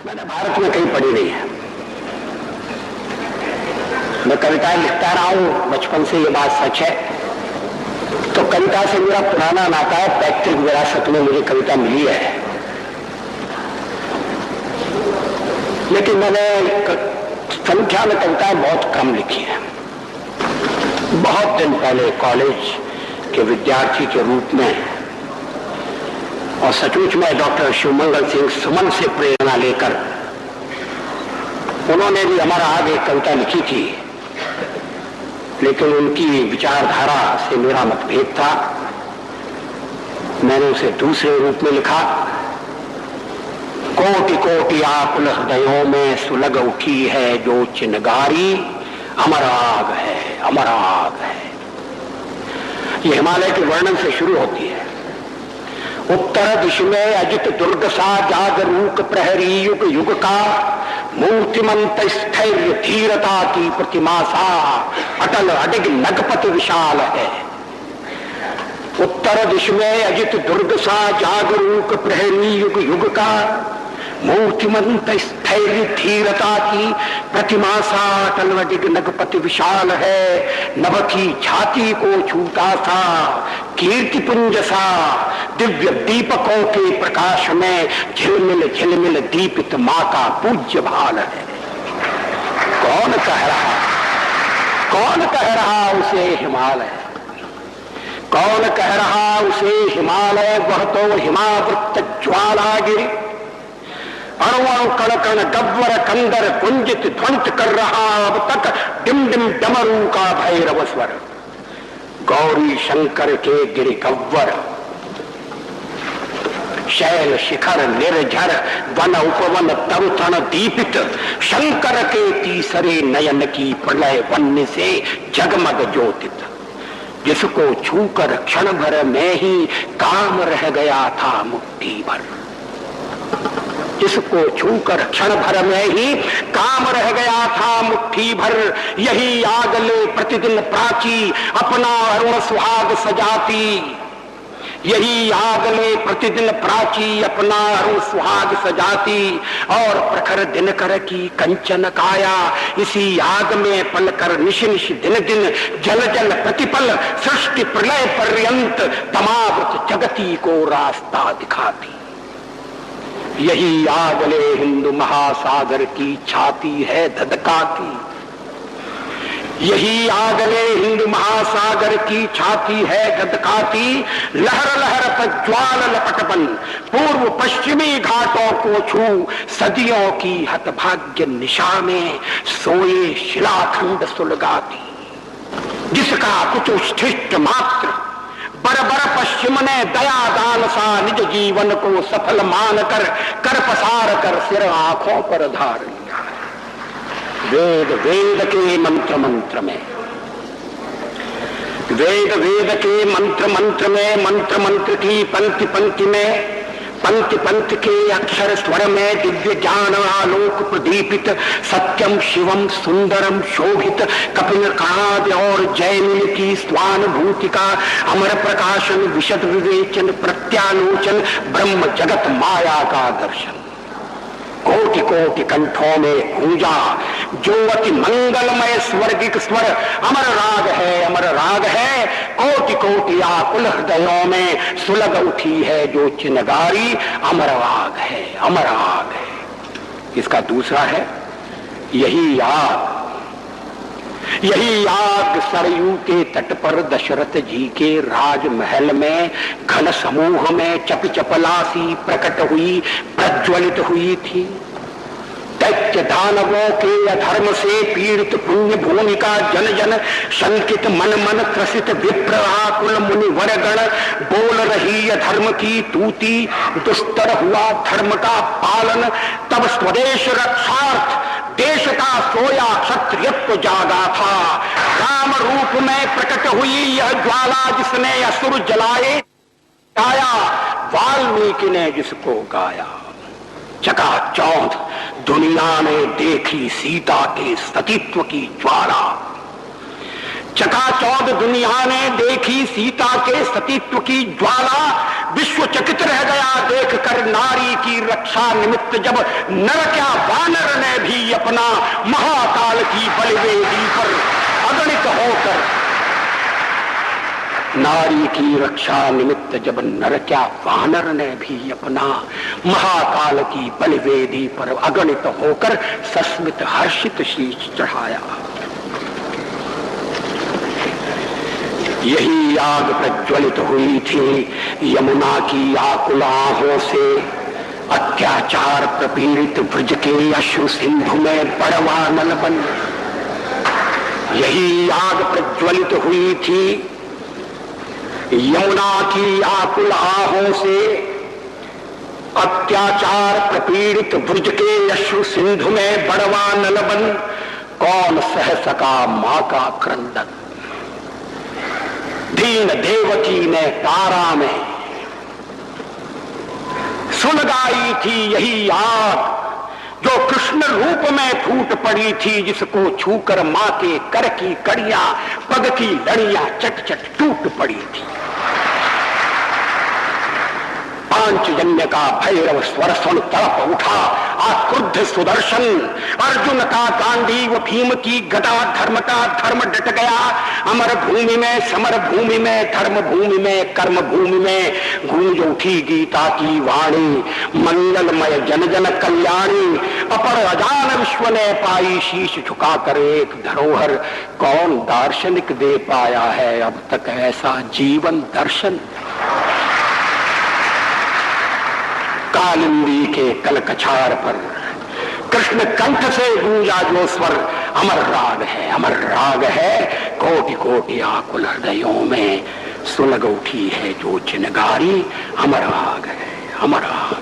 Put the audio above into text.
मैंने भारत में कहीं पढ़ी नहीं है। मैं कविताएं लिखता रहा हूं बचपन से, ये बात सच है। तो कविता से मेरा पुराना नाता है, पैतृक विरासत में मुझे कविता मिली है। लेकिन मैंने संख्या में कविताएं बहुत कम लिखी हैं। बहुत दिन पहले कॉलेज के विद्यार्थी के रूप में, और सचमुच में डॉक्टर शिवमंगल सिंह सुमन से प्रेरणा लेकर उन्होंने भी हमारा आगे एक कविता लिखी थी, लेकिन उनकी विचारधारा से मेरा मतभेद था। मैंने उसे दूसरे रूप में लिखा। कोटि कोटि आकुल हृदयों में सुलग उठी है जो चिनगारी, अमर आग है, अमर आग है। ये हिमालय के वर्णन से शुरू होती है। उत्तर दिश में अजित दुर्ग सा जागरूक प्रहरी युग युग का, मूर्तिमंत स्थैर्य धीरता की प्रतिमा सा अटल अडिग नगपति विशाल है। उत्तर दिश में अजित दुर्ग सा जागरूक प्रहरी युग युग का, मूर्तिमंत स्थैर्य धीरता की प्रतिमा सा अटल अडिग नगपति विशाल है। नभ की छाती को छूटा सा कीर्ति पुंज सा, दिव्य दीपकों के प्रकाश में झिलमिल झिलमिल दीपित मां का पूज्य भाल है। कौन कह रहा उसे हिमालय, कौन कह रहा उसे हिमालय, वह तो हिमावृत ज्वालागिरि। अणु कण कण गब्वर कंदर कुंजित ध्वनित कर रहा अब तक डिम डिम डमरू का भैरव स्वर। गौरी शंकर के गिरि गव्वर, शैल शिखर निर्झर वन उपवन तरु तन दीपित, शंकर के तीसरे नयन की प्रलय वन्य से जगमग ज्योतित। जिसको छूकर क्षण भर में ही काम रह गया था मुट्ठी भर, जिसको छूकर क्षण भर में ही काम रह गया था मुट्ठी भर। यही आग ले प्रतिदिन प्राची अपना अरुण सुहाग सजाती, यही आग ले प्रतिदिन प्राची अपना अरुण सुहाग सजाती। और प्रखर दिनकर की कंचन काया, इसी आग में पलकर निश निश दिन दिन जल जल प्रतिपल सृष्टि प्रलय पर्यंत तमावृत जगती को रास्ता दिखाती। यही आगले हिंदू महासागर की छाती है धधकाती, यही आगले हिंदू महासागर की छाती है धधकाती। लहर लहर पर ज्वाल लपटपन पूर्व पश्चिमी घाटों को छू, सदियों की हतभाग्य निशा में सोए शिलाखंड सुलगाती। जिसका कुछ उच्छिष्ट मात्र बरबर पश्चिम ने दया दान सा निज जीवन को सफल मानकर कर पसार कर सिर आंखों पर धार लिया। वेद वेद के मंत्र मंत्र में, वेद वेद के मंत्र मंत्र में, मंत्र मंत्र की पंक्ति पंक्ति में, पंक्ति पंक्ति के अक्षर स्वर में दिव्य ज्ञान आलोक प्रदीपित। सत्यम शिवम सुंदरम शोभित कपिल काद और जैमिन की स्वानुभूति का अमर प्रकाशन, विशद विवेचन प्रत्यालोचन, ब्रह्म जगत माया का दर्शन। कोटि कोटि कंठों में गूंजा जो अति मंगलमय स्वर्गिक स्वर, अमर राग है, अमर राग है। कोटि कोटि आकुल हृदयों में सुलग उठी है जो चिनगारी, अमर राग है, अमर राग है। इसका दूसरा है यही आग, यही आग सरयू के तट पर दशरथ जी के राजमहल में घन समूह में चप चपलासी प्रकट हुई, प्रज्वलित हुई थी। दैत्य दानवों के अधर्म से पीड़ित पुण्य भूमि का जन जन शंकित मन मन त्रसित विप्र आकुल मुनि वरगण बोल रही अधर्म की तूती, दुस्तर हुआ धर्म का पालन। तब स्वदेश रक्षार्थ देश का सोया क्षत्रियत्व जागा था। राम रूप में प्रकट हुई यह ज्वाला जिसने असुर जलाए, गाया वाल्मीकि ने जिसको गाया। चकाचौंध दुनिया ने देखी सीता के सतीत्व की ज्वाला, चकाचौंध दुनिया ने देखी सीता के सतीत्व की ज्वाला। विश्व चकित रह गया देखकर नारी की रक्षा निमित्त जब नर क्या वानर ने भी अपना महाकाल की बलिवेदी पर अगणित होकर, नारी की रक्षा निमित्त जब नर क्या वानर ने भी अपना महाकाल की बलिवेदी पर अगणित होकर सस्मित हर्षित शीश चढ़ाया। यही आग प्रज्वलित हुई थी यमुना की आकुल आहों से, अत्याचार प्रपीड़ित ब्रज के अश्रु सिंधु में बड़वा नल बन। यही आग प्रज्वलित हुई थी यमुना की आकुल आहों से, अत्याचार प्रपीड़ित ब्रज के अश्रु सिंधु में बड़वा नल बन। कौन सह सका मां का क्रंदन, दीन देवकी ने तारा में सुलगाई थी यही आग जो कृष्ण रूप में फूट पड़ी थी, जिसको छूकर मां के कर की कड़ियां पग की लड़ियां चट चट टूट पड़ी थी। पांचजन्य का भैरव स्वर सुन तड़प उठा आक्रुद्ध सुदर्शन, अर्जुन का गांडीव भीम की गदा धर्म का धर्म डट गया। अमर भूमि में समर भूमि में धर्म भूमि में कर्म भूमि में गूंज उठी गीता की वाणी, मंगलमय जन जन कल्याणी। अपर अजान विश्व ने पाई शीश झुकाकर एक धरोहर, कौन दार्शनिक दे पाया है अब तक ऐसा जीवन दर्शन। कालिंदी के कलकछार पर कृष्ण कंठ से गूंजा जो स्वर, अमर राग है अमर राग है, कोटि कोटि आकुल हृदयों में सुलग उठी है जो चिनगारी, अमर राग है अमर राग।